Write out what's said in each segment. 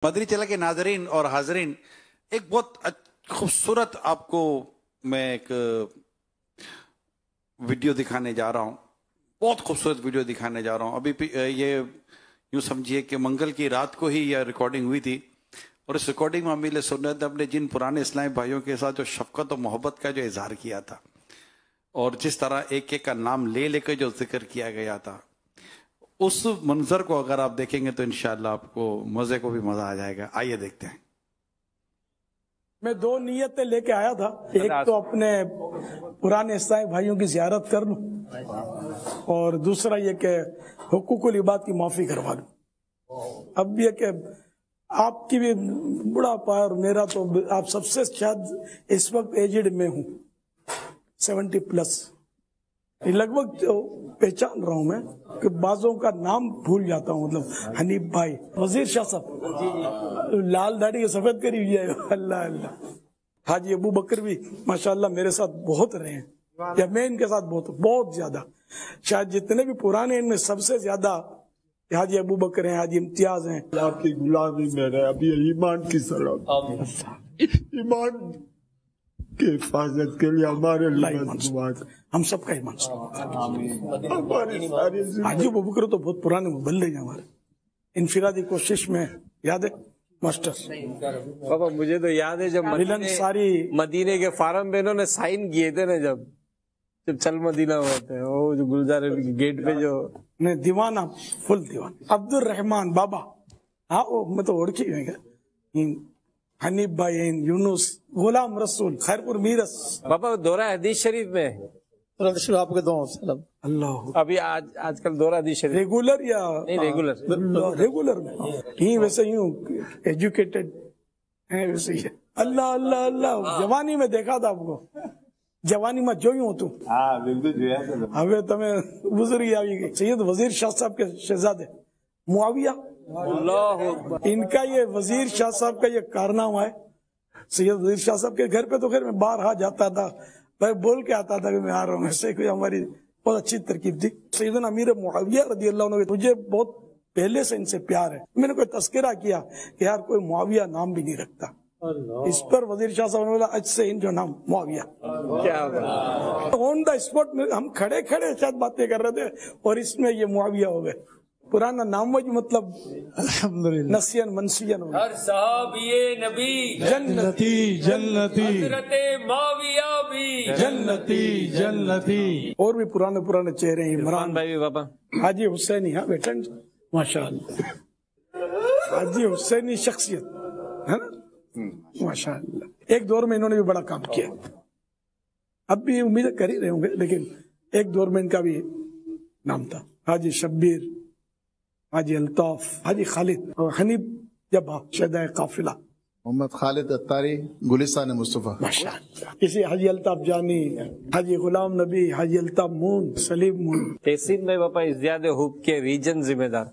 مدنی channel کے ناظرین اور حاضرین، ایک بہت خوبصورت آپ کو میں ایک ویڈیو دکھانے جا رہا ہوں، بہت خوبصورت ویڈیو دکھانے جا رہا ہوں۔ ابھی یہ یوں سمجھیے کہ منگل کی رات کو ہی یہ ریکارڈنگ ہوئی تھی، اور اس ریکارڈنگ میں امیل سنت نے اپنے جن پرانے اسلامی بھائیوں کے ساتھ جو شفقت و محبت کا جو اظہار کیا تھا، اور جس طرح ایک ایک کا نام لے لے کے جو ذکر کیا گیا تھا، اس منظر کو اگر آپ دیکھیں گے تو انشاءاللہ آپ کو مزے کو بھی مزہ آ جائے گا۔ آئیے دیکھتے ہیں۔ میں دو نیتیں لے کے آیا تھا، ایک تو اپنے پرانے اسلامی بھائیوں کی زیارت کر لوں، اور دوسرا یہ کہ حقوق العباد کی معافی کروا لوں۔ اب یہ کہ آپ کی بھی بڑا پار، میرا تو آپ سب سے شاید اس وقت ایجڈ میں ہوں، 70+۔ لگ بھگ پہچان رہا ہوں میں کہ بعضوں کا نام بھول جاتا ہوں، مطلب حنیف بھائی، وزیر شاہ صاحب، لال داڑھی سفید کری ہوئی ہے، اللہ اللہ۔ حاجی ابو بکر بھی ماشاءاللہ میرے ساتھ بہت رہے ہیں، یا میں ان کے ساتھ بہت زیادہ، شاید جتنے بھی پرانے ان میں سب سے زیادہ حاجی ابو بکر ہیں، حاجی امتیاز ہیں۔ آپ کی غلامی میں رہے، ابھی ایمان کی سلامت، ایمان کی حفاظت کے لیے ہمارے ہم سب کا ایمان حاجی ابو بکر تو بہت پرانے مبلغ ہیں ہمارے، انفرادی کوشش میں، یاد ہے ماسٹر بابا؟ مجھے تو یاد ہے جب مدینے کے فارم پہ انہوں نے سائن کیے تھے نا، جب چل مدینہ ہوئے تھے، وہ جو گلزار گیٹ پہ جو دیوانہ، فل دیوانہ عبد الرحمان بابا، ہاں وہ میں تو اوڑکھی ہوئے گا، حنیف بھائی، یونس، غلام رسول، خیرپور میرس۔ بابا دورہ حدیث شریف میں آپ کے دو اللہ، ابھی آج کل دورہ حدیث شریف ریگولر یا نہیں ریگولر میں ویسے یوں ایجوکیٹڈ ہیں، ویسے ہی اللہ اللہ اللہ۔ جوانی میں دیکھا تھا آپ کو، جوانی میں جو یوں تو ہمیں تمہیں بزرگی آئی گئی۔ سید وزیر شاہ صاحب کے شہزادے معاویہ، ان کا یہ وزیر شاہ صاحب کا یہ کارنامہ ہے۔ سید وزیر شاہ صاحب کے گھر پہ تو خیر میں باہر جاتا تھا، میں بول کے آتا تھا کہ میں آ رہا ہوں، ایسے کوئی ہماری بہت اچھی ترکیب تھی۔ سیدنا امیر معاویہ رضی اللہ عنہ، مجھے بہت پہلے سے ان سے پیار ہے، میں نے کوئی تذکرہ کیا کہ یار کوئی معاویہ نام بھی نہیں رکھتا، اس پر وزیر شاہ صاحب نے بولا اج سے ان جو نام معاویہ۔ کیا آن دا اسپاٹ میں ہم کھڑے کھڑے شاید باتیں کر رہے تھے، اور اس میں یہ معاویہ ہو گئے۔ پرانا نام مطلب نسین منسین ہو گیا۔ ہر صحابی نبی جنتی جنتی، حضرت معاویہ بھی جنتی جنتی، اور بھی پرانے چہرے ہیں، عمران بھائی بابا، حاجی حسینی، ہاں بیٹھا ماشاء اللہ، حاجی حسینی شخصیت ہے نا ماشاء اللہ۔ ایک دور میں انہوں نے بھی بڑا کام کیا، اب بھی امید کر ہی رہے ہوں گے، لیکن ایک دور میں ان کا بھی نام تھا۔ حاجی شبیر، حاجی الطاف، حاجی خالد، اور حنیف جبہ شہدائے قافلہ، محمد خالد اتاری، گلستان مصطفیٰ، ماشاءاللہ۔ کسی حاجی الطاف جانی، حاجی غلام نبی، حاجی الطاف مون، سلیم مون۔ تحسین بھائی بابا ازدیاد حب کے ریجن ذمہ دار،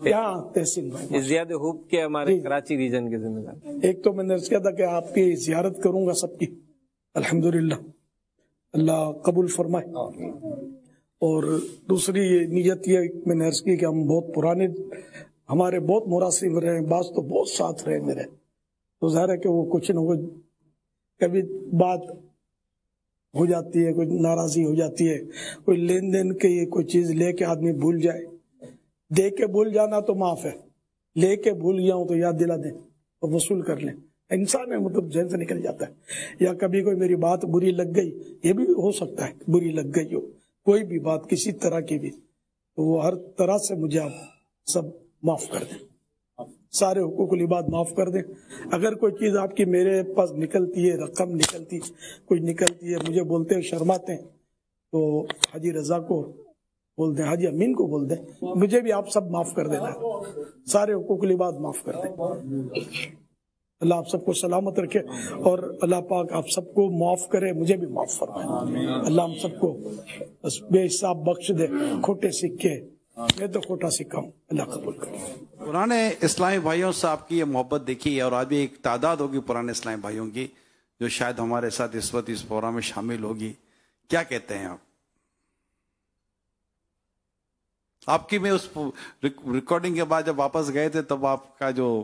کیا تحسین بھائی؟ ازدیاد حب کے ہمارے کراچی ریجن کے ذمہ دار۔ ایک تو میں نے کیا تھا کہ آپ کی زیارت کروں گا سب کی، الحمدللہ، اللہ قبول فرمائے۔ اور دوسری نیت یہ میں نے عرض کی کہ ہم بہت پرانے، ہمارے بہت مراسم رہے ہیں، بعض تو بہت ساتھ رہے میرے، تو ظاہر ہے کہ وہ کچھ نہ کچھ کبھی بات ہو جاتی ہے، کوئی ناراضی ہو جاتی ہے، کوئی لین دین کی کوئی چیز لے کے آدمی بھول جائے، دے کے بھول جانا تو معاف ہے، لے کے بھول گیا ہوں تو یاد دلا دیں اور وصول کر لیں، انسان میں مطلب ذہن سے نکل جاتا ہے۔ یا کبھی کوئی میری بات بری لگ گئی، یہ بھی ہو سکتا ہے بری لگ گئی ہو، کوئی بھی بات کسی طرح کی بھی، تو وہ ہر طرح سے مجھے آپ سب معاف کر دیں، سارے حقوق العباد معاف کر دیں۔ اگر کوئی چیز آپ کی میرے پاس نکلتی ہے، رقم نکلتی، کچھ نکلتی ہے، مجھے بولتے ہیں شرماتے ہیں، تو حاجی رضا کو بول دیں، حاجی امین کو بول دیں، مجھے بھی آپ سب معاف کر دینا، سارے حقوق العباد معاف کر دیں۔ اللہ آپ سب کو سلامت رکھے، اور اللہ پاک آپ سب کو معاف کرے، مجھے بھی معاف فرمائے۔ اللہ ہم سب کو بس بے حساب بخش دے، کھوٹے سکے، میں تو کھوٹا سکا ہوں، اللہ قبول کرے۔ پرانے اسلامی بھائیوں سے آپ کی یہ محبت دیکھی ہے، اور آج بھی ایک تعداد ہوگی پرانے اسلامی بھائیوں کی جو شاید ہمارے ساتھ اس وقت اس پروگرام میں شامل ہوگی، کیا کہتے ہیں آپ؟ آپ کی میں اس ریکارڈنگ کے بعد جب واپس گئے تھے تب آپ کا جو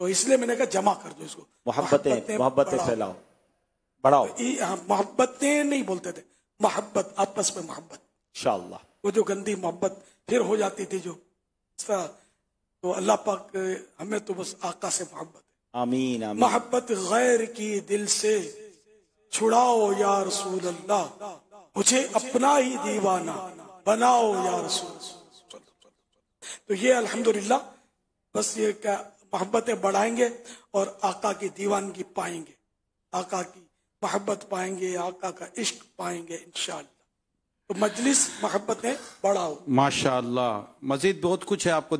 تو اس لیے میں نے کہا جمع کر دو اس کو, محبتیں پھیلاؤ, بڑھاؤ. محبتیں نہیں بولتے تھے, محبت, آپس میں محبت انشاءاللہ. وہ جو گندی محبت پھر ہو جاتی تھی جو اس طرح, تو اللہ پاک ہمیں تو بس آقا سے محبت ہے. آمین آمین. محبت غیر کی دل سے چھڑاؤ یا رسول اللہ, مجھے اپنا ہی دیوانہ بناؤ یا رسول اللہ. تو یہ الحمدللہ بس یہ کہ محبتیں بڑھائیں گے اور آقا کی دیوانگی پائیں گے, آقا کی محبت پائیں گے, آقا کا عشق پائیں گے انشاءاللہ. تو مجلس محبتیں بڑھاؤ. ماشاءاللہ, مزید بہت کچھ ہے آپ کو